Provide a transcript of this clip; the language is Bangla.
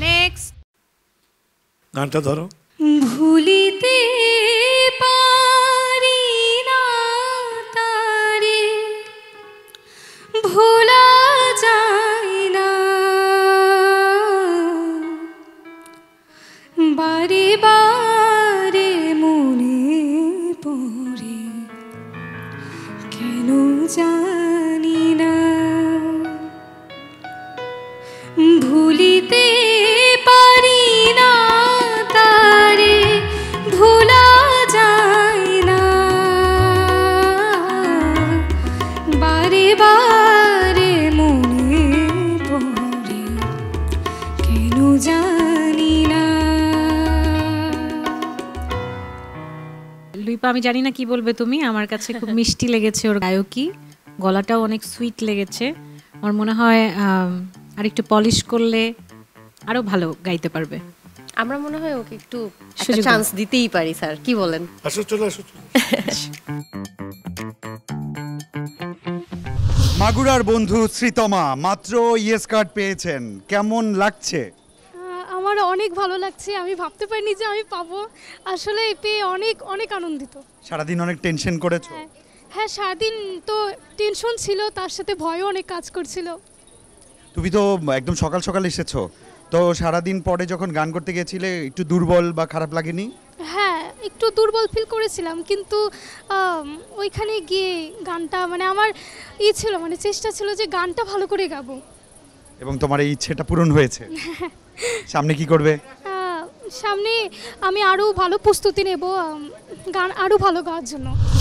নেক্সট গানটা ধরো। ভুলিতে পারি না তারে, ভোলা যায় না, বারে বারে মনে পড়ে, কেন জানি না। ভুলিতে পারি না তারে, ভোলা যায় না, বারে বারে মনে পড়ে, কেন জানি না। লুইপা, আমি জানি না কি বলবে তুমি, আমার কাছে খুব মিষ্টি লেগেছে ওর গায়কী, গলাটাও অনেক সুইট লেগেছে। আমার মনে হয় আর একটু পলিশ করলে আরো ভালো গাইতে পারবে। আমরা মনে হয় ওকে একটু চান্স দিতেই পারি স্যার, কি বলেন? আসো, চলে আসো। মাগুরার বন্ধু শ্রীতমা মাত্র ইয়েস কার্ড পেয়েছেন, কেমন লাগছে? আমার অনেক ভালো লাগছে, আমি ভাবতে পারিনি যে আমি পাবো, আসলে পেয়ে অনেক অনেক আনন্দিত। সারাদিন অনেক টেনশন করেছো? হ্যাঁ, সারাদিন তো টেনশন ছিল, তার সাথে ভয়ও অনেক কাজ করছিল। তুমি তো একদম সকাল সকাল এসেছো, তো সারাদিন পরে যখন গান করতে গিয়েছিলে একটু দুর্বল বা খারাপ লাগেনি? হ্যাঁ, একটু দুর্বল ফিল করেছিলাম, কিন্তু ওইখানে গিয়ে গানটা মানে আমার ছিল, মানে চেষ্টা ছিল যে গানটা ভালো করে গাবো। এবং তোমার এই ইচ্ছেটা পূরণ হয়েছে। সামনে কি করবে? সামনে আমি আরও ভালো প্রস্তুতি নেব গান আরও ভালো গাওয়ার জন্য।